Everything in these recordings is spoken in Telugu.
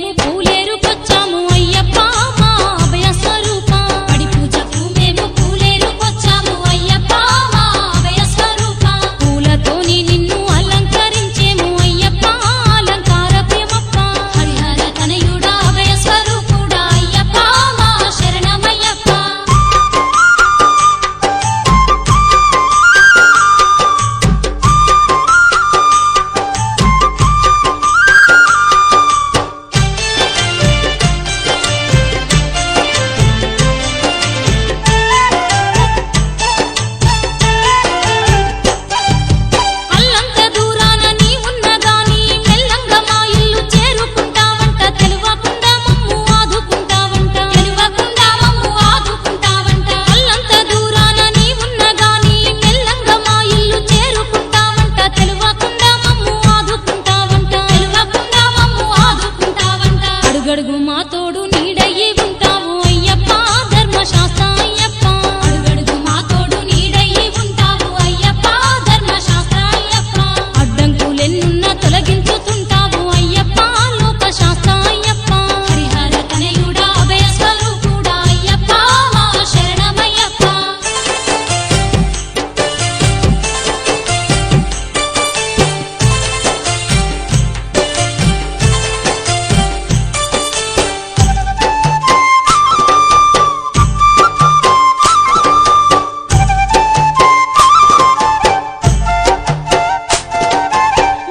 మేము పూలేరుకొచ్చాము అయ్యప్ప మా అభయ స్వరూప పడి పూజకు మేము పూలేరుకొచ్చాము అయ్యప్ప మా అభయ స్వరూప పూలతోని నిన్ను అలంకరించేము అయ్యప్ప అలంకార ప్రేమప్ప హరిహర తనయుడా అభయ స్వరూపుడా అయ్యప్ప మా శరణమయ్యప్ప అల్లంత దూరాన నీ ఉన్నగాని మెల్లంగా మా ఇల్లు చేరుకుంటావంట తెలువకుండా మమ్ము ఆదుకుంటావంట అల్లంత దూరాన నీ ఉన్నగాని మెల్లంగా మా ఇల్లు చేరుకుంటావంట తెలువకుండా మమ్ము ఆదుకుంటావంట అడుగడుగు మా తోడు నీడయ్యి ఉంటావు అయ్యప్ప ధర్మశాస్త్ర అయ్యప్ప అడుగడుగు మా తోడు నీడయ్యి ఉంటావు అయ్యప్ప ధర్మశాస్త్ర అయ్యప్ప అడ్డంకులెన్నున్నా తొలగించుతుంటావు అయ్యప్ప లోకశాస్త్ర అయ్యప్ప హరిహర తనయుడా అభయ స్వరూపుడా అయ్యప్ప మా శరణమయ్యప్ప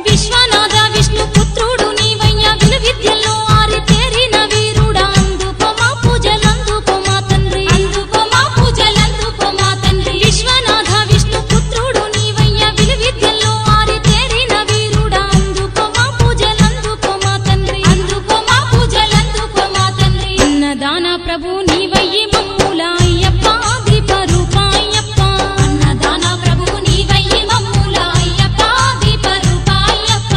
విశ్వనాథ విష్ణు పుత్రుడు నీవయ్య విలు విద్యల్లో ఆరితేరిన వీరుడా అందుకో మా పూజలందుకో మా తండ్రి విశ్వనాథ విష్ణు పుత్రుడు నీవయ్య విలు విద్యల్లో ఆరితేరిన వీరుడా అందుకో మా పూజలందుకో మా తండ్రి అన్నదాన ప్రభు నీవయ్యి మమ్ముల అయ్యప్ప దీపరూప అయ్యప్ప అన్నదాన ప్రభు నీవయ్యి మమ్ముల అయ్యప్ప దీపరూప అయ్యప్ప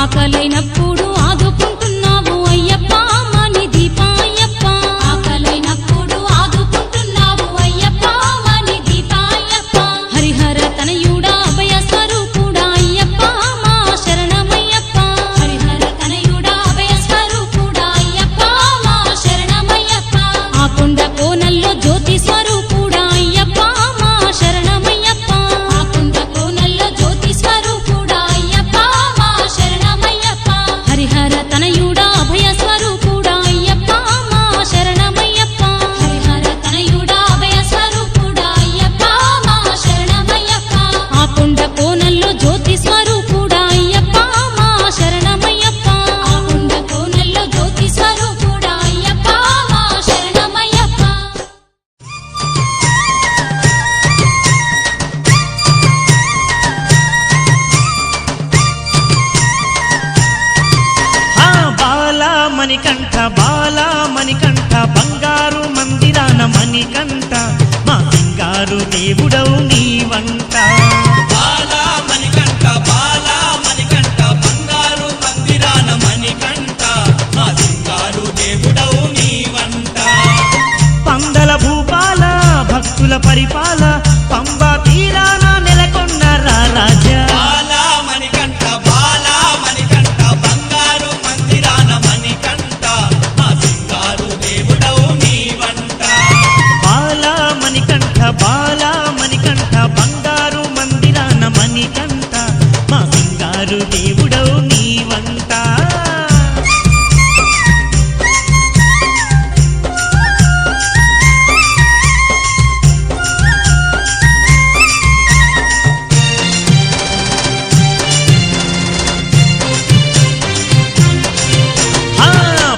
ఆకలైనప్పుడు ఆదుకుంటున్నావు అయ్యప్ప మణి దీప అయ్యప్ప హరిహర తనయుడా అభయ స్వరూపుడా అయ్యప్ప మా శరణమయ్యప్ప ఆ కొండ కోనల్లో జ్యోతి స్వరూపుడా అయ్యప్ప మా శరణమయ్యప్ప హరిహర తనయుడా అభయ స్వరూపుడా అయ్యప్ప మా శరణమయ్యప్ప ఆ కొండ కోనల్లో జ్యోతి స్వరూపుడా అయ్యప్ప మా శరణమయ్యప్ప బాలా మణికంఠ బంగారు మందిరాన మణికంఠ మా బంగారు దేవుడవు నీవంట బాలా మణికంఠ బంగారు మందిరాన మణికంఠ మా సింగారు దేవుడవు నీవంట పందల భూపాల భక్తుల పరిపాల పంబా తీరాన నెలకొన్న రాజా బాలా మణికంఠ బంగారు మందిరాన మణికంఠ మా సింగారు దేవుడవు నీవంట బాలా మణికంఠ బంగారు మందిరాన మణికంఠ మా బంగారు దేవుడవు నీవంట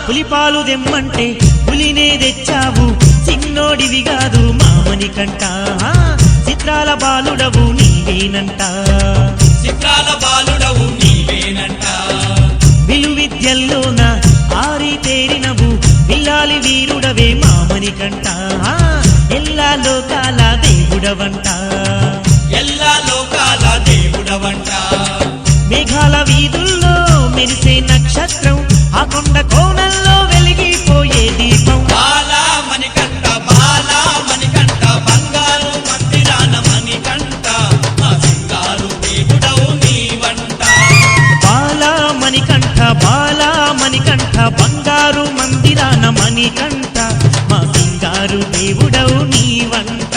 పులిపాలు దెమ్మంటే పులినే తెచ్చావు చిన్నోడివి కాదు మామణికంట చిత్రాల బాలుడవు నీవేనంట విలు విద్యల్లోన ఆరితేరినవు విల్లాలి వీరుడవే మామణికంట ఎల్లా లోకాల దేవుడవంట మేఘాల వీధుల్లో మెరిసే నక్షత్రం ఆ కొండ కోణంలో వెలిగిపోయే దీపం బాలా మణికంఠ బంగారు మందిరాన మణికంఠ మా సింగారు దేవుడవు నీవంట బాలా మణికంఠ బంగారు బంగారు మందిరాన మణికంఠ మా సింగారు దేవుడవు నీవంట.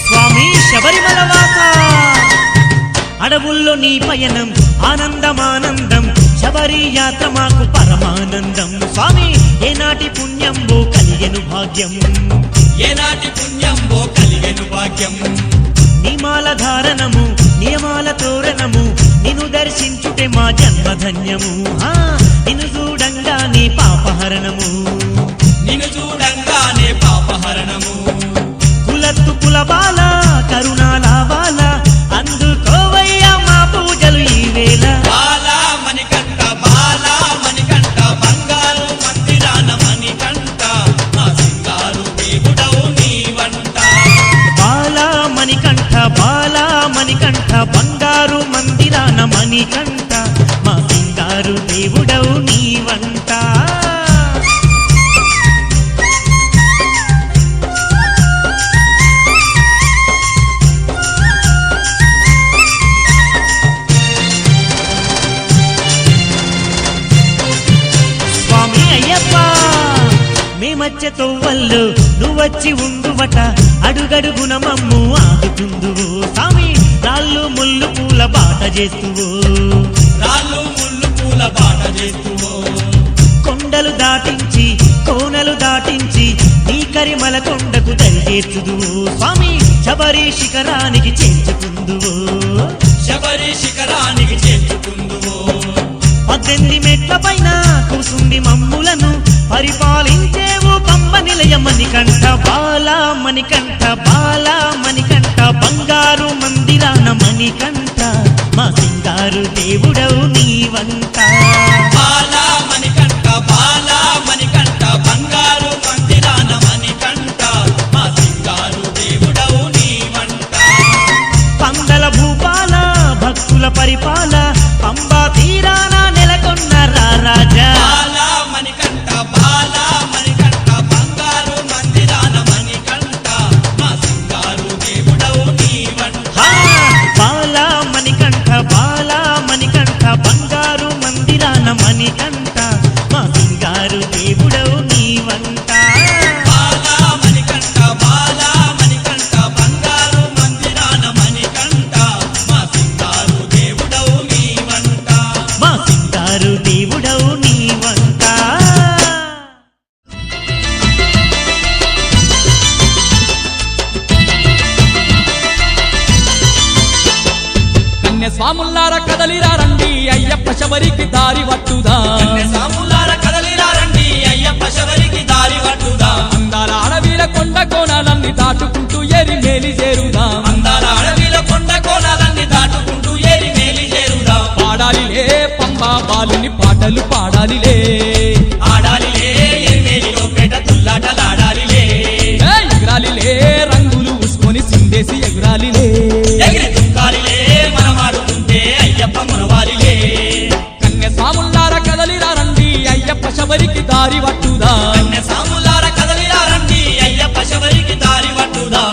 స్వామి శబరిమలవాస అడవుల్లో నీ పయనం ఆనందమానందం, శబరి యాత్ర మాకు పరమానందం. స్వామి ఏనాటి పుణ్యంబో కలిగెను భాగ్యం, ఏనాటి పుణ్యంబో కలిగెను భాగ్యం. నియమాల ధారణము నియమాల తోరణము, నిన్ను దర్శించుటే మా జన్మధన్యము. నిన్ను చూడంగానే పాపహరణము, నిన్ను చూడంగానే పాపహరణము. కులత్తు కులబాల కరుణాలావాల, అందుకోవయ్యా మా పూజలు ఈ వేళ. బాలా మణికంఠ బాలా మణికంఠ బంగారు మందిరాన మణికంఠ మా సింగారు దేవుడవు నీవంట. బాలా మణికంఠ బాలా మణికంఠ బంగారు మందిరాన మణికంఠ మా సింగారు దేవుడవు నీవంట. స్వామి అయ్యప్ప మేమచ్చ తొవ్వల్లో నువ్వచ్చి ఉండువట, అడుగడుగున మమ్ము ఆదుకుందువు. స్వామి రాళ్ళు ముళ్ళు పూల బాట చేస్తువు, రాళ్ళు ముళ్ళు పూల బాట చేస్తువో. కొండలు దాటించి కోనలు దాటించి నీ కరిమల కొండకు దరిచేర్చుదువు. స్వామి శబరి శిఖరానికి చేర్చుకుందువు, శబరి శిఖరానికి చేర్చుకుందువో. 18 మెట్ల పైన కూసుండి మమ్ములను పరిపాలించేవు పంబ నిలయ మణికంఠ. బాలా మణికంఠ బాలా మణికంఠ బంగారు మందిరాన మణికంఠ మా సింగారు దేవుడవు నీవంట. బాలా మణికంఠ బాలా మణికంఠ బంగారు మందిరాన మణికంఠ మా సింగారు దేవుడవు నీవంట. పందల భూపాల భక్తుల పరిపాల పంబా తీరాన నెలకొన్న రాజా. బాలా మణికంఠ బాలా మణికంఠ బంగారు మందిరాన మణికంఠ మా సింగారు దేవుడవు నీవంట. బాలా మణికంఠ బాలా మణికంఠ బంగారు మందిరాన మణికంఠ మా సింగారు దేవుడవు నీవంట. బాలా మణికంఠ బాలా మణికంఠ బంగారు మందిరాన మణికంఠ మా సింగారు దేవుడవు నీవంట. మా సింగారు దేవుడవు నీవంట. కన్య స్వాముల్లార కదలిరా రండి, అయ్యప్ప శబరికి దారి వట్టుదా. సాములార కదలిరా రండి, అయ్యప్ప శబరికి దారి పట్టుదా. అందాల అడవిల కొండ కోణాలన్నీ దాటుకుంటూ ఏరి మేలి చేరుదా. అందాల అడవిల కొండ కోణాలన్నీ దాటుకుంటూ ఏరి మేలి చేరుదా. పాడాలిలే పంబా బాలుని పాటలు పాడాలిలే, ఆడాలిలే ఎరిమేలిలో పేట తుల్లాటలాడాలిలే. ఎగరాలిలే రంగులు పూసుకొని సిందేసి ఎగురాలిలే. ఎగిరి దుఃఖాలిలే మనమాడుతుంటే అయ్యప్ప మునవాలిలే. కన్య స్వాముల్లార కదలిరా రండి, అయ్యప్ప శబరికి దారి వట్టుదా. సాములార కదలిరా రండి, అయ్యప్ప శబరికి దారి పట్టుదా.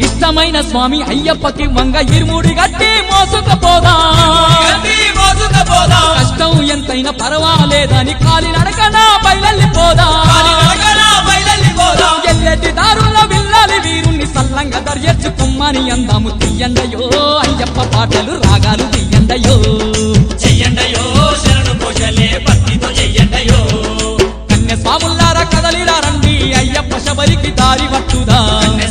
ఇష్టమైన స్వామి అయ్యప్పకి వంగ ఇరుముడి గట్టి మోసుకపోదా. గట్టి మోసుకపోదా. కష్టం ఎంతైనా పర్వాలేదని కాలి నడకన బయలెళ్ళిపోదా. కాలినడకన బయలెళ్ళిపోదా. ఎల్లెటి దారుల్లో విల్లాలి వీరుణ్ణి సల్లంగా దర్యెచ్చుకొమ్మని అందాము తీయండయో, అయ్యప్ప పాటలు రాగాలు తీయండయో. చెయ్యండయో శరణు కోశలే భక్తితో చెయ్యండయో. కన్య స్వాముల్లార కదలిరా రండి, అయ్యప్ప శబరికి దారి వట్టుదా.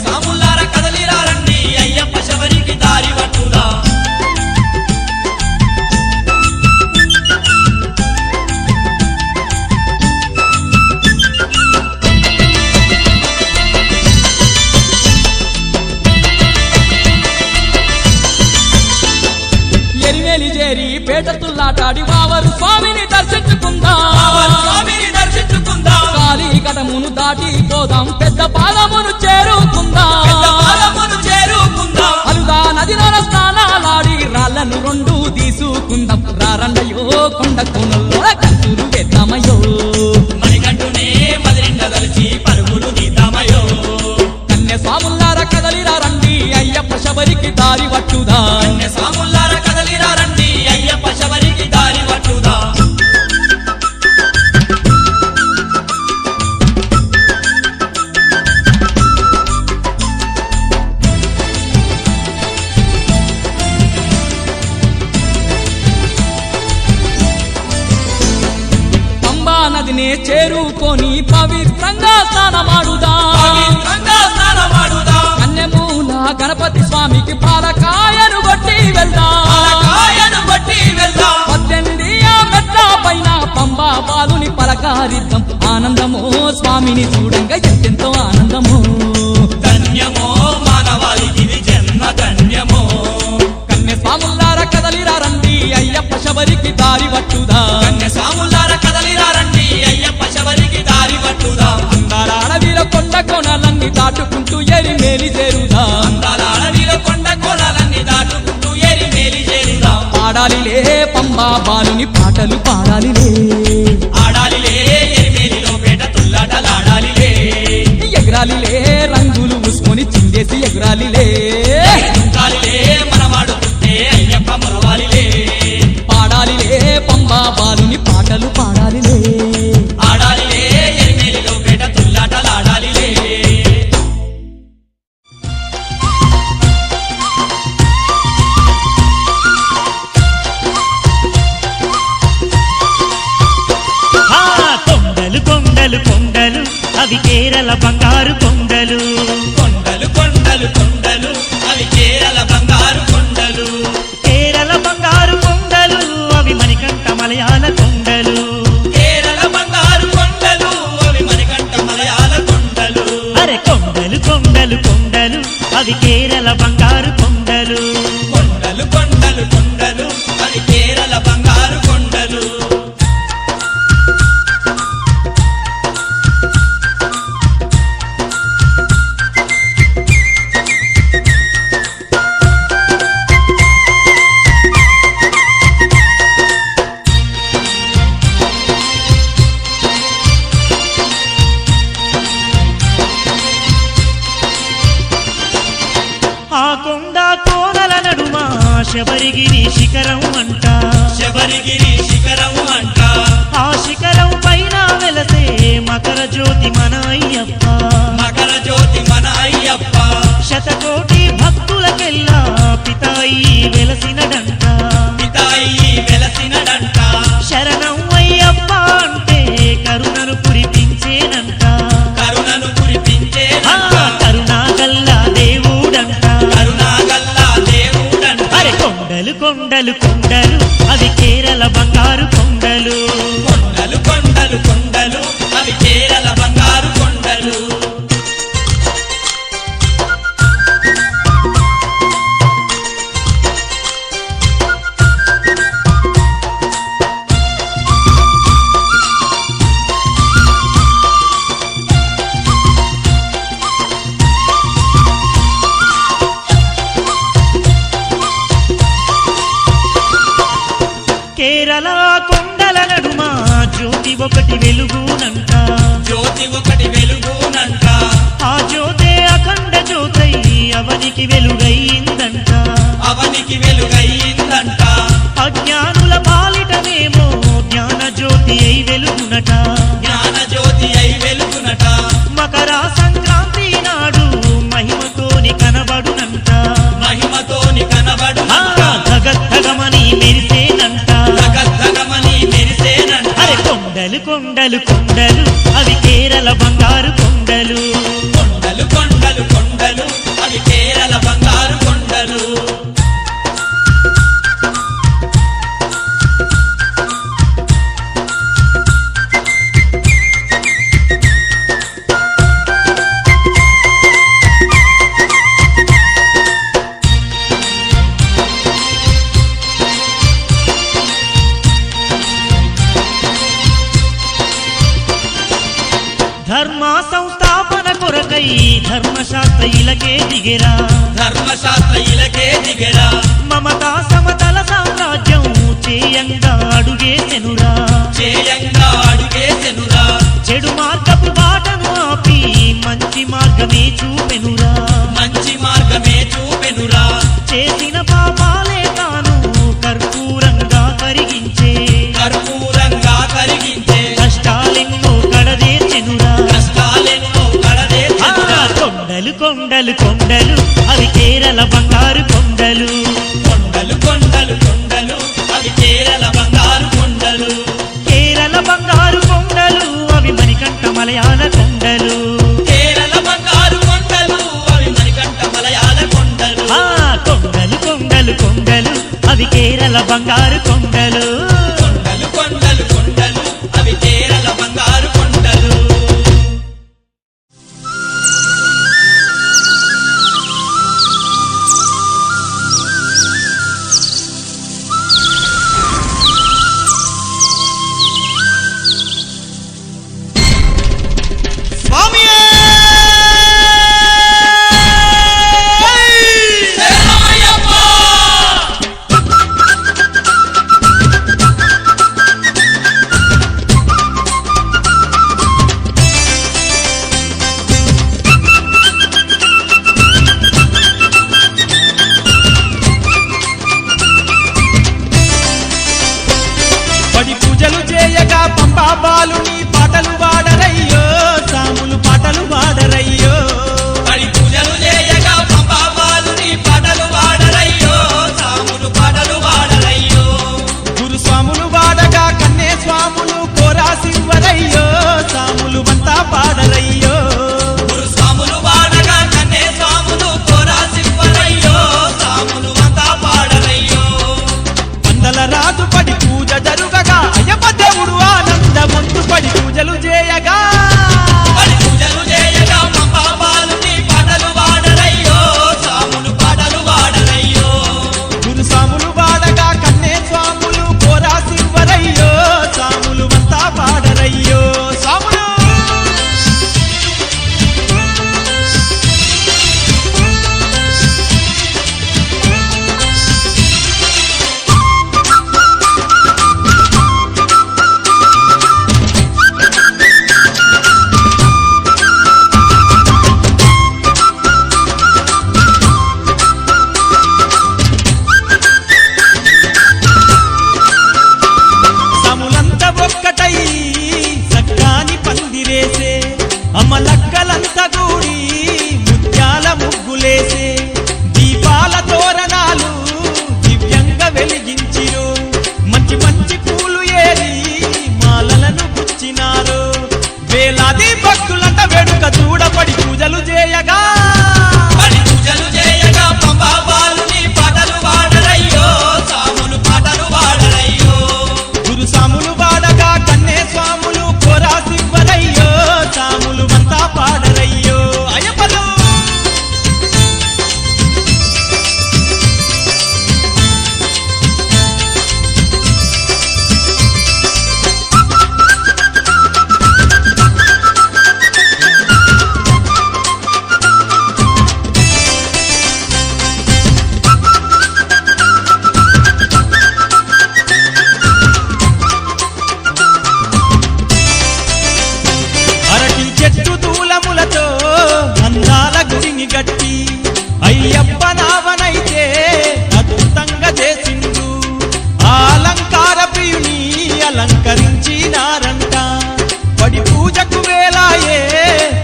సాములార కదలిరా రండి, అయ్యప్ప శబరికి దారి పట్టుదా. ఎరిమేలి పోదాం పెద్ద పాదమును చేరుకుందాం పెద్ద పాదమును చేరుకుందాం అలుదా నదిలోన స్నానాలాడి రాళ్ళను రెండు తీసుకుందాం రారండయో కొండ కోనల్లో కంచులు వేద్దామయ్యో మణికంఠునే మదిరిండ దలిచి పరుగులు తీద్దామయ్యో కన్య స్వాములార కదలిరా రండి అయ్యప్ప శబరికి దారి పట్టుదా కన్య స్వాములార కదలిరా రండి అయ్యప్ప శబరికి దారి పట్టుదా పంబా నదినే చేరుకొని పవిత్రంగా స్నానమాడుదా పవిత్రంగా స్నానమాడుదా కన్యమూల గణపతి స్వామికి పాలకాయను కొట్టి వెళ్దాం పాలకాయను బట్టి వెళ్దాం 18 మెట్ల పైన పంబా బాలుని పలకారిద్దాం ఆనందమో స్వామిని చూడంగా ఎంతెంతో ఆనందమో ధన్యమో మానవాళికి జన్మ ధన్యమో కన్య స్వాములార కదలిరా రండి అయ్యప్ప శబరికి దారి పట్టుదా కన్య స్వాములార కదలిరా రండి అయ్యప్ప శబరికి దారి పట్టుదా అందాల అడవిల కొండ కోణాలన్నీ దాటుకుంటూ ఎరి మేలి చేరుదా అందాల అడవిలో కొండ కోణాలన్నీ దాటుకుంటూ ఏరి మేలి చేరుదా పాడాలిలే పంబా బాలుని పాటలు పాడాలిలే ఆడాలిలే ఎరిమేలిలో పేట తుల్లాటలాడాలిలే ఎగరాలిలే రంగులు మూసుకొని చిందేసి ఎగరాలిలే దుంకాలిలే మనమాడుతుంటే అయ్యప్ప మొరవాలిలే పాడాలిలే పంబా బాలుని పాటలు పాడాలిలే ఆడాలిలే ఎరిమేలిలో పేట తుల్లాటలాడాలిలే ఆ కొండలు కొండలు కొండలు అవి కేరళ బంగారు కొండలు కొండలు కొండలు కొండలు అవి కేరళ బంగారు కొండలు కేరళ బంగారు కొండలు అవి మణికంఠ మలయాళ కొండలు కేరళ బంగారు కొండలు అవి మణికంఠ మలయాళ కొండలు అరే కొండలు కొండలు కొండలు అవి కేరళ బంగారు కొండలు కొండలు కొండలు కొండలు అవి కేరళ బంగారు కొండలు ఆ కొండ కోనల నడుమ శబరిగిరి శిఖరం అంట శబరిగిరి శిఖరం అంట ఆ శిఖరం పైన వెలసే మకర జ్యోతి మన అయ్యప్ప మకర జ్యోతి మన అయ్యప్ప శతకోటి భక్తులకెల్లా పితాయి వెలసినడంట పితాయి వెలసినడంట శరణం అయ్యప్ప అంటే కరుణను కురిపించేనంట కరుణను ఆ కురిపించేనంట కరుణా గల్లా దేవుడంట కరుణాగల్లా దేవుడంట అరే కొండలు కొండలు కొండలు అవి కేరళ బంగారు కొండలు కొండలు కొండలు కొండలు అవి కేరళ బంగారు కొండలు కేరళ కొండల నడుమ జ్యోతి ఒకటి వెలుగునంట జ్యోతి ఒకటి వెలుగునంట ఆ జ్యోతే అఖండ జ్యోతై అవనికి వెలుగయిందంట అవనికి వెలుగయిందంట అజ్ఞానుల పాలిటనేమో జ్ఞాన జ్యోతి అయి వెలుగునట జ్ఞాన జ్యోతి అయి వెలుగునట మకర సంక్రాంతి నాడు మహిమతోని కనబడునంట మహిమతోని ఆ కనబడునంట ధగద్ధగమని మెరిసేనంట జగద్ధగమని మెరిసేనంట అరే కొండలు కొండలు కొండలు అవి కేరళ బంగారు కొండలు కొండలు కొండలు కొండలు అవి కేరళ బంగారు కొండలు ధర్మ సంస్థాపన ఒక్కటై ధర్మశాస్త్ర ఇలకే దిగెరా ధర్మశాస్త్ర ఇలకే దిగెరా మమతా సమతల సామ్రాజ్యం చేయంగా అడుగేసెనురా చేయంగా అడుగేసెనురా చెడు మార్గపు బాటను ఆపి మంచి మార్గమే చూపెనురా మంచి మార్గమే చూపెనురా చేసిన పాపాలే తాను కర్పూరంగా కరిగించే కర్పూరంగా కరిగించే కష్టాలెన్నో కడదేర్చెనురా కష్టాలెన్నో కడదేసెనురా కొండలు కొండలు కొండలు అవి కేరళ బంగారు కొండలు కొండలు కొండలు కొండలు అవి కేరళ బంగారు కొండలు కేరళ బంగారు కొండలు అవి మణికంఠ మలయాళ కొండలు కేరళ బంగారు కొండలు అవి మణికంఠ మలయాళ కొండలు కొండలు కొండలు కొండలు అవి కేరళ బంగారు కొండలు కొండలు కొండలు కొండలు అవి కేరళ బంగారు కొండలు పడి పూజలు చేయగా పంపా బాలుని పాటలు వాడరయ్యో సాములు పాటలు వాడరయ్యో పడి పూజలు చేయగా పంపాబాలుని పాటలు వాడరయ్యో సాములు పాటలు వాడరయ్యో గురు స్వాములు వాడగా కన్నే స్వాములు కోరాసివ్వరయ్యో సాములు అంతా పాడరయ్యో గురు స్వాములు వాడగా కన్నే స్వాములు కోరాసివ్వరయ్యో సాములు అంతా పాడరయ్యో వందల రాజు పడి పూజ జరుగగా అయ్యప్ప దేవుడు ఆనందమంతు పడి పూజలు చేయగా పడి పూజలు చేయగా పంపాబాలుని పాటలు వాడరయ్యో సాములు పాటలు వాడరయ్యో గురు స్వాములు వాడగా కన్నే స్వాములు కోరాసివ్వరయ్యో సాములు అంతా పాడరయ్యో స్వాములు సములంత ఒక్కటై సక్కాని పందిరేసే అమలక్కలంత గూడి ముత్యాల ముగ్గులేసే దీపాల తోరణాలు దివ్యంగా వెలిగించిరు మంచి మంచి పూలు ఏరి మాలలను గుచ్చినారు వేలాది భక్తులంత వేడుక చూడపడి పూజలు చేయగా పడి పూజలు చేయగా పంపాబాలుని పాటలు వాడరయ్యో సాములు పాటలు వాడరయ్యో గురు సాములు వాడగా కన్నే స్వాములు కోరాసివ్వరయ్యో సాములు అంతా పాడరయ్యో అయ్యప్పలు అరటి చెట్టు దూలములతో అందాల గుడిని గట్టి అయ్యప్ప నావనైతే అద్భుతంగా చేసిండు ఆ అలంకార ప్రియుని అలంకరించినారంట పడి పూజకు వేలాయే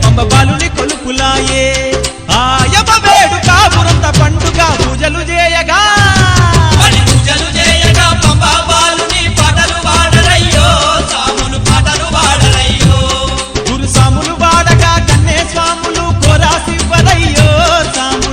పంబబాలుని కొలుపులాయే ఆయమ వేడుక పురంత పండుగ పూజలు చేయగా పడి పూజలు చేయగా పంపాబాలుని పాటలు వాడరయ్యో సాములు పాటలు వాడరయ్యో గురు సాములు వాడగా కన్నే స్వాములు కోరాసివ్వరయ్యో సాము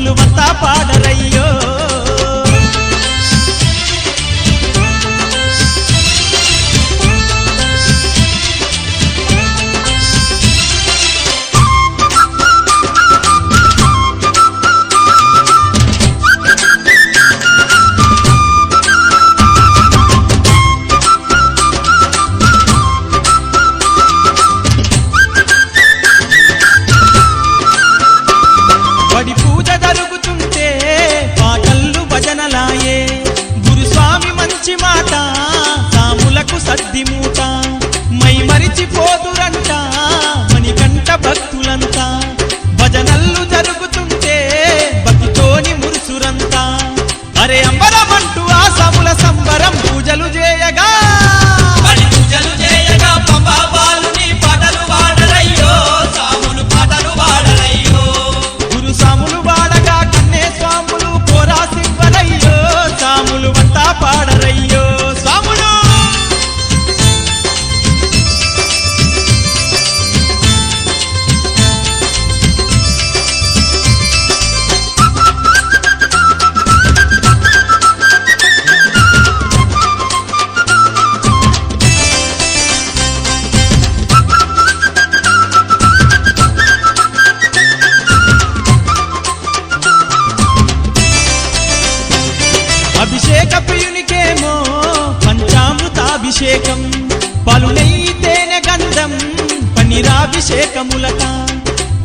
పన్నీరాభిషేకములట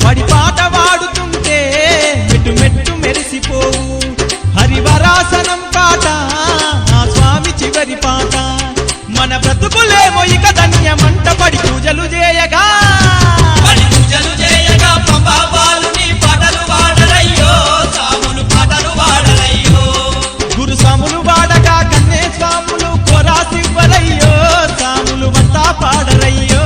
పడి పాట వాడుతుంటే మెట్టు మెట్టు మెరిసిపోవు హరివరాసనం పాట ఆ స్వామి చివరి పాట మన బ్రతుకులేమో ఇక ధన్యమంట పడి పూజలు చేయగా పడి పూజలు చేయగా పంబా బాలుని పాటలు పాడరయ్యో సాములు పాటలు పాడరయ్యో గురు సాములు వాడగా కన్నే స్వాములు కొరాసివ్వరయ్యో సాములు అంతా పాడరయ్యో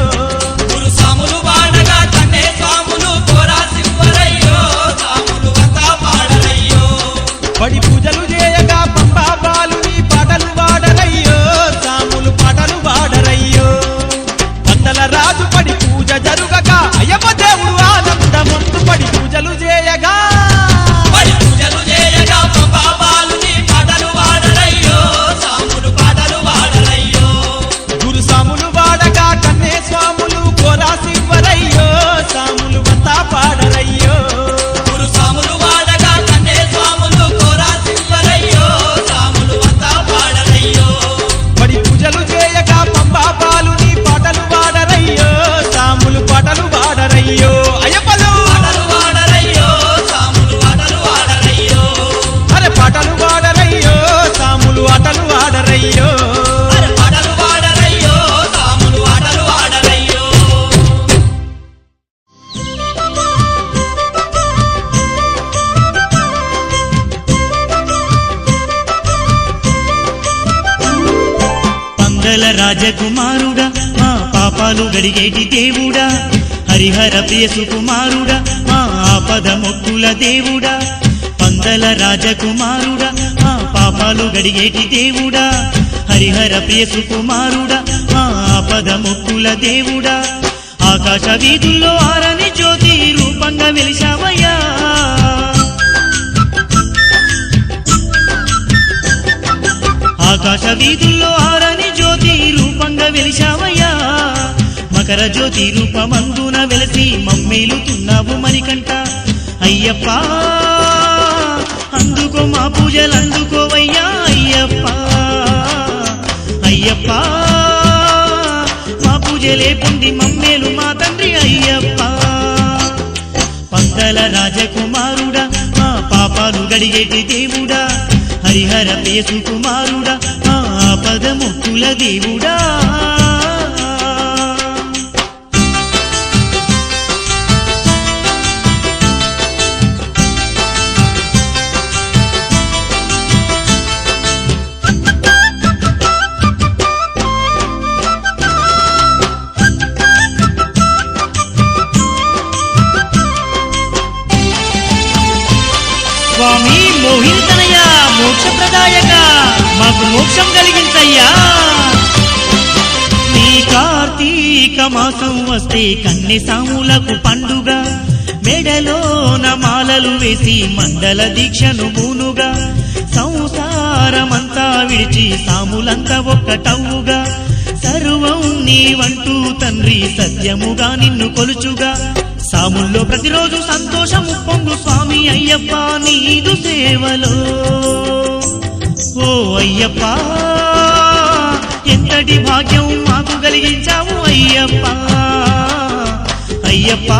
గురు సాములు పాడగా కన్నే స్వాములు కోరా సింహరయ్యో సాములు అంతా పాడరయ్యో పడి పూజలు చేయగా పంబా బాలుని పాటలు వాడరయ్యో సాములు పాటలు వాడరయ్యో వందల రాజు పడి పూజ జరుగగా అయ్యప్ప దేవుడు ఆనందమందు పడి పూజలు చేయగా పడి పూజలు చేయగా పంబా బాలుని పాటలు పాడరయ్యో సాములు పాటలు పాడరయ్యో గురు సాములు వాడగా కన్నే స్వాములు కోరాసివ్వరయ్యో సాములు అంతా పాడరయ్యో గురు సాములు వాడగా కన్నే స్వాములు కోరా సింహరయ్యో సాములు అంతా పాడరయ్యో పడి పూజలు చేయగా పంబా బాలుని పాటలు వాడరయ్యో సాములు పాటలు వాడరయ్యో అయ్యప్పలు పాటలు పాడరయ్యో సాములు ఆటలు ఆడరయ్యో అరే పాటలు వాడరయ్యో సాములు ఆటలు వాడరయ్యో అరే పాటలు పాడరయ్యో సాములు ఆటలు ఆడరయ్యో పందల రాజకుమారుడా మా పాపాలు గడిగేటి దేవుడా హరిహర ప్రియ సుకుమారుడా మా ఆపద మొక్కుల దేవుడా పందల రాజకుమారుడా మా పాపాలు గడిగేటి దేవుడా హరిహర ప్రియ సుకుమారుడా మా ఆపద మొక్కుల దేవుడా ఆకాశ వీధుల్లో ఆరని జ్యోతి రూపంగా వెలిశావయ్యా ఆకాశ వీధుల్లో ఆరని జ్యోతి రూపంగా వెలిశావయ్యా మకర జ్యోతి రూపమందున వెలసి మమ్మేలుతున్నావు మణికంట అయ్యప్ప అందుకో మా పూజలు అందుకోవయ్యా అయ్యప్ప అయ్యప్ప మా పూజలే పొంది మమ్మేలు మా తండ్రి అయ్యప్ప పందల రాజకుమారుడా మా పాపాలు గడిగేటి దేవుడా హరిహర ప్రియ సుకుమారుడా మా ఆపద మొక్కుల దేవుడా స్వామి మోహితనయ మోక్షప్రదాయక మాకు మోక్షం కలిగించయ్యా నీ కార్తీక మాసం వస్తే కన్నె సాములకు పండుగ మెడలోన మాలలు వేసి మండల దీక్షను పూనుగా సంసారమంతా విడిచి సాములంతా ఒక్కటవుగా సర్వం నీవంటూ తండ్రి సత్యముగా నిన్ను కొలుచుగా సాముల్లో ప్రతిరోజు సంతోషము పొంగు స్వామి అయ్యప్ప నీదు సేవలో ఓ అయ్యప్ప ఎంతటి భాగ్యం మాకు కలిగించావు అయ్యప్ప అయ్యప్ప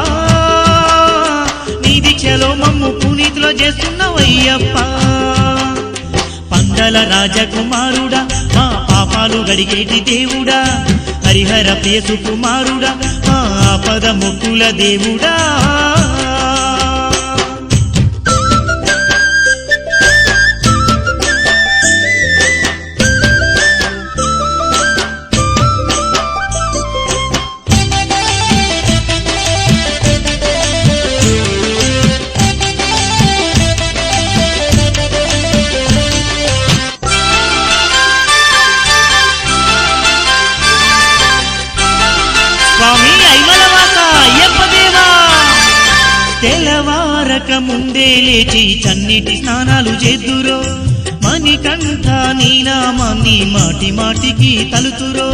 నీ దీక్షలో మమ్ము పునీతిలో చేస్తున్నావు అయ్యప్ప పందల రాజకుమారుడా మా పాపాలు గడిగేటి దేవుడా హరిహర ప్రియ సుకుమారుడా మా ఆపద మొక్కుల దేవుడా స్వామి ఐమలవాస అయ్యప్ప దేవా తెల్లవారక ముందే లేచి చన్నిటి స్నానాలు చేద్దురో మణికంఠ నీ నామాన్ని మాటి మాటికి తలుతురో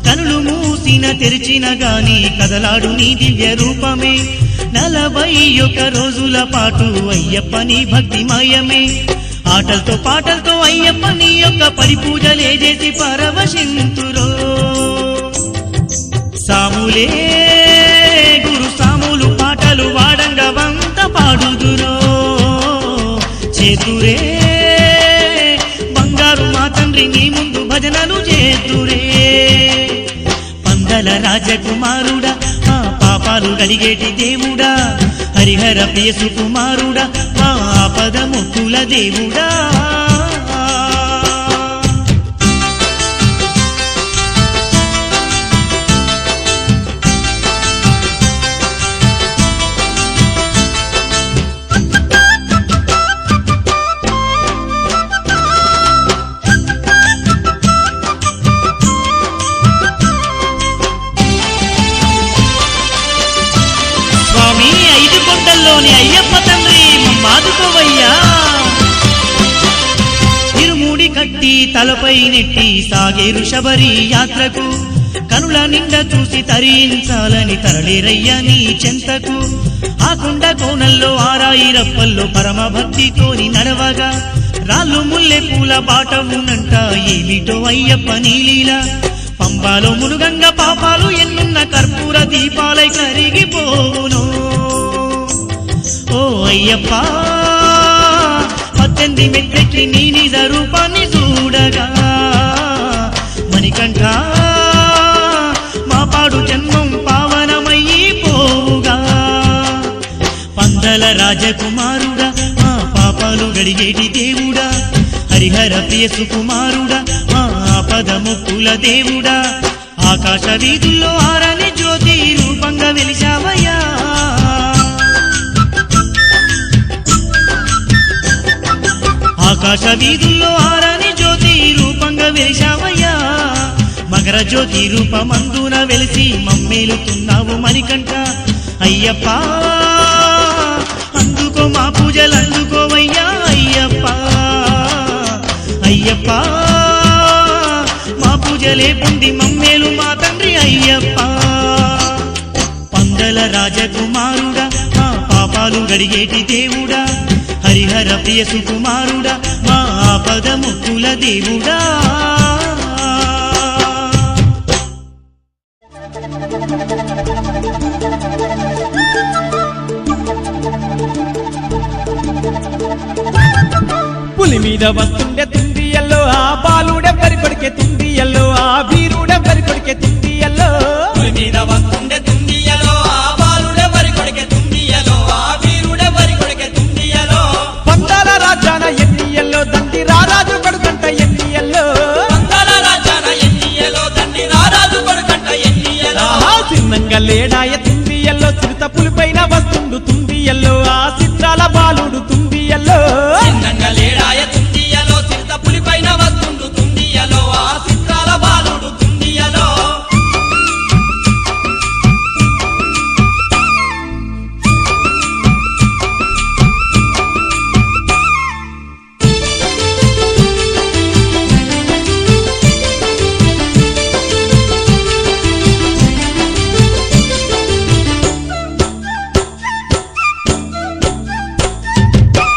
కనులు మూసిన తెరిచిన గాని కదలాడు నీ దివ్య రూపమే 41 రోజుల పాటు అయ్యప్ప నీ భక్తిమయమే ఆటలతో పాటలతో అయ్యప్ప నీ యొక్క పరిపూజలే చేసి పరవశింతురో సాములే పాటలు వాడంగ వంత పాడుదురో చేతురే బంగారు మా తండ్రి నీ ముందు భజనలు చేతురే పందల రాజకుమారుడా మా పాపాలు గడిగేటి దేవుడా హరిహర ప్రియ సుకుమారుడా మా ఆపద ముక్కుల దేవుడా స్వామి ఐదు కొండల్లోని అయ్యప్ప తండ్రి మమ్మాదుకోవయ్యా ఇరుముడి కట్టి తలపై నెట్టి సాగేరు శబరి యాత్రకు కనుల నిండా చూసి తరించాలని తరలేరయ్యా నీ చెంతకు ఆ కొండ కోనల్లో ఆరాయిరప్పల్లో పరమ భక్తితోని నడవగా రాళ్ళు ముల్లె పూల బాటవునంట ఏమిటో అయ్యప్ప నీలీలా పంబాలో మునుగంగ పాపాలు ఎన్నున్న కర్పూర దీపాలై కరిగిపోవును ఓ అయ్యప్ప 18 మెట్లెక్కి నీ నిజ రూపాన్ని చూడగా మణికంఠ మా పాడు జన్మం పావనమయ్యి పోవుగా పందల రాజకుమారుడా మా పాపాలు గడిగేటి దేవుడా హరిహర ప్రియ సుకుమారుడా మా ఆపద ముక్కుల దేవుడా ఆకాశ వీధుల్లో ఆరని జ్యోతి రూపంగా వెలిశావయ్యా ఆకాశ వీధుల్లో ఆరని జ్యోతి రూపంగా వెలిశావయ్యా మకర జ్యోతి రూపమందున వెలిసి మమ్మేలుతున్నావు మణికంఠ అయ్యప్ప అందుకో మా పూజలు అందుకోవయ్యా అయ్యప్ప అయ్యప్ప మా పూజలే పొంది మమ్మేలు మా తండ్రి అయ్యప్ప పందల రాజకుమారుడా మా పాపాలు గడిగేటి దేవుడా హరిహర ప్రియ సుకుమారుడా మా ఆపద ముక్కుల దేవుడా పులి మీద వస్తుండే తుండియల్లో ఆ బాలుడెవ్వరి కొడికే తుండియల్లో ఆ వీరుడెవ్వరి కొడికే తుండియల్లో పులి మీద వస్తుండే తుండియలో ఆ బాలుడెవరి కొడికే తుండియలో ఆ వీరుడెవరి కొడికే తుండియలో పందాల రాజాన ఎన్నియల్లో దండి రారాజు కొడుకంట ఎన్నియల్లో పందాల రాజాన ఎన్నియలో దండి రారాజు కొడుకంట ఎన్నియలో చిన్నంగా లేడాయ తుండియల్లో చిరుత పులిపైన వస్తుండు తుండియల్లో ఆ చిత్రాల బాలుడు తుండియల్లో చిన్నంగా లేడాయ తుండియలో చిరుత పులిపైన వస్తుండు తుండియలో ఆ చిత్రాల బాలుడు తుండియలో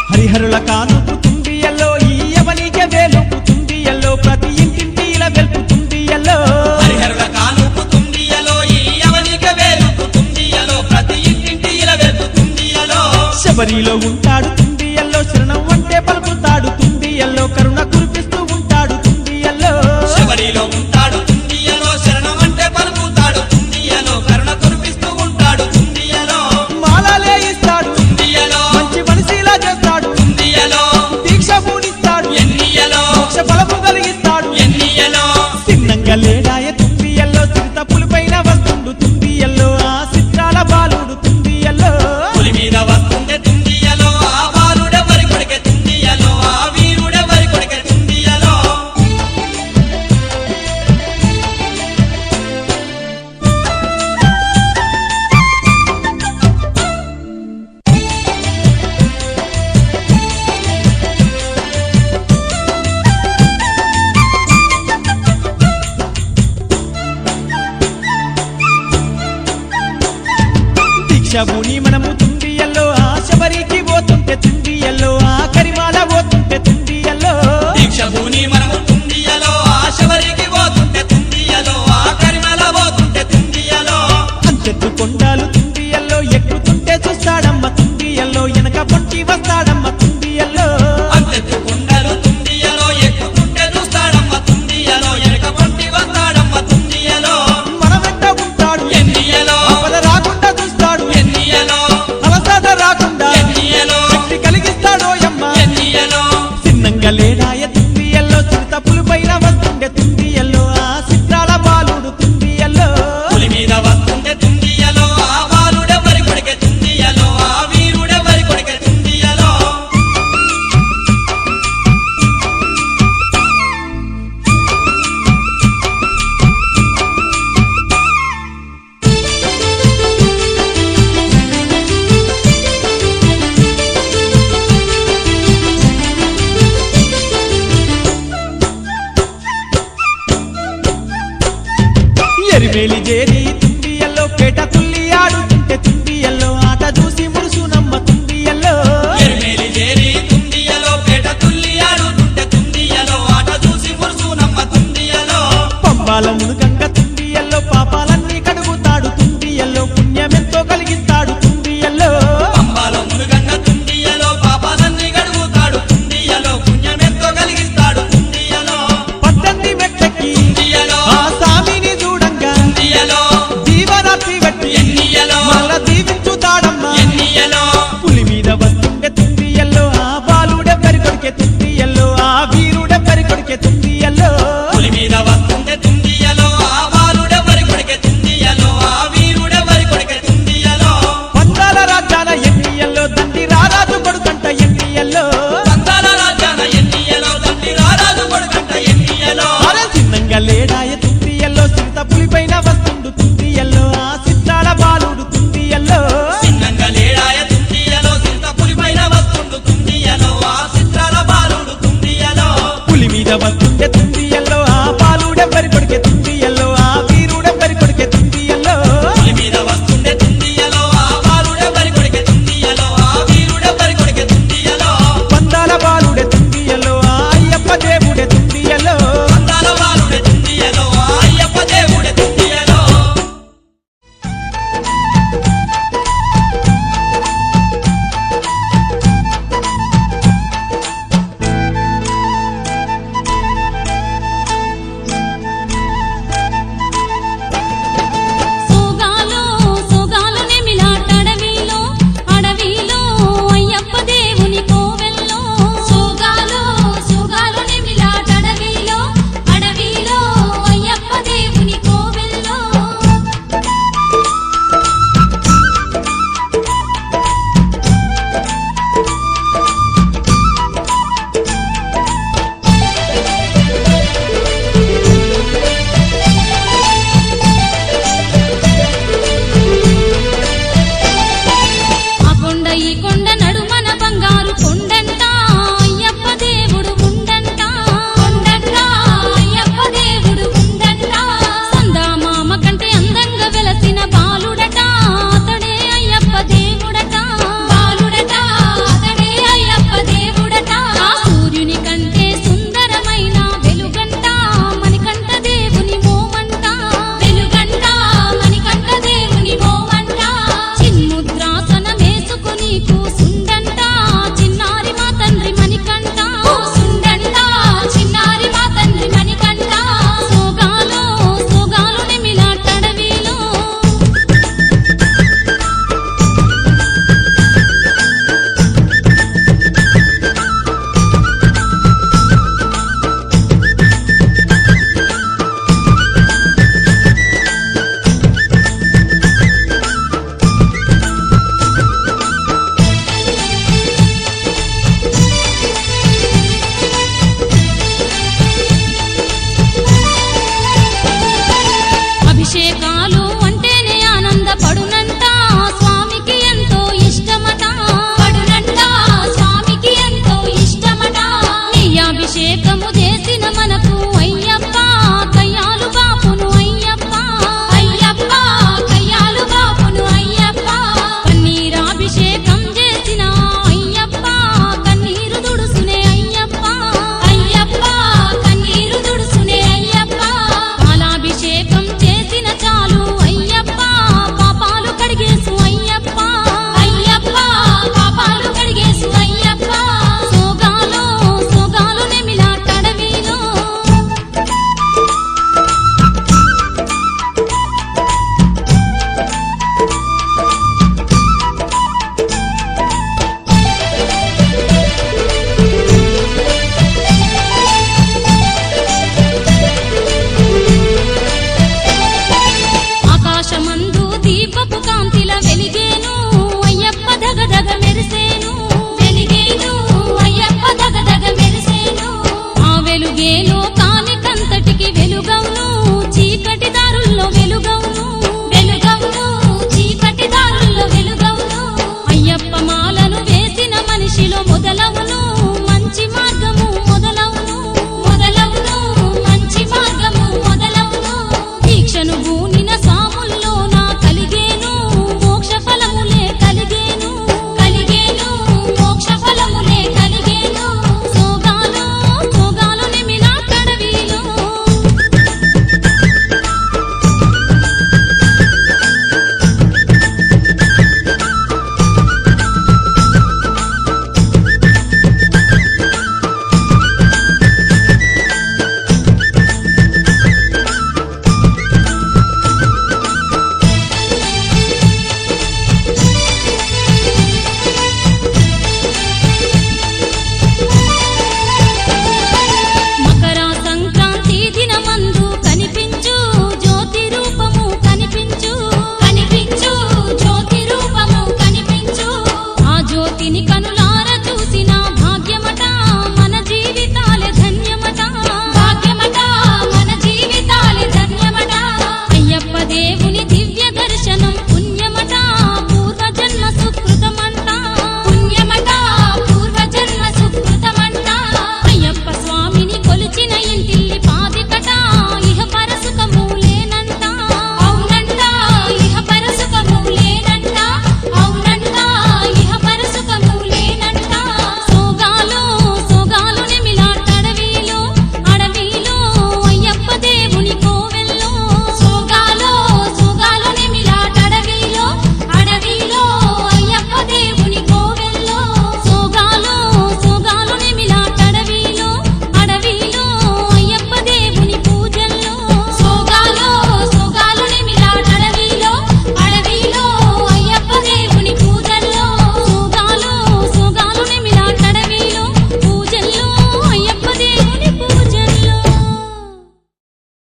హరిహరుల కానుపు తుండియల్లో ఈ యవనికే వేలుపు తుండియల్లో ప్రతి ఇంటింటిల వెల్పు తుండియల్లో హరిహరుల కానుపు తుండియలో ఈ యవనిక వేలుపు తుండియలో ప్రతి ఇంటింటిల వెలుపు తుండియలో శబరిలో ఉంటాడు తుండియల్లో శరణం అంటే పలుకుతాడు తుండియల్లో కరుణ కురిపిస్తూ ఉంటాడు తుండియల్లో శబరిలో ఉంటాడు తుండియలో శరణం అంటే పలుకుతాడు తుండియలో కరుణ కురిపిస్తూ ఉంటాడు తుండియలో మాలలే ఇస్తాడు తుండియలో మంచి మనిషిలా చేస్తాడు తుండియలో దీక్ష పూనిస్తాడు ఎన్నియలో మోక్ష బలము కలిగిస్తాడు ఎన్నియలో చిన్నంగా లేడాయ తుండియల్లో చిరుత పులిపైన వస్తుండు తుండియల్లో ఆ చిత్రాల బాలుడు తుండియల్లో పులి మీద వస్తుండే తుండియలో ఆ బాలుడెవరి కొడికే తుండియలో ఆ వీరుడెవరి కొడికే తుండియలో దీక్షభూని మనము తుండియల్లో ఆ శబరికి పోతుంటే తుండియల్లో ఆ కరిమాల పోతుంటే తుండియల్లో దీక్షభూని మనము తుండియలో ఆ శబరికి పోతుంటే తుండియలో ఆ కరిమల పోతుంటే తుండియలో అంచెత్తు కొండాలు తుండియల్లో ఎక్కుతుంటే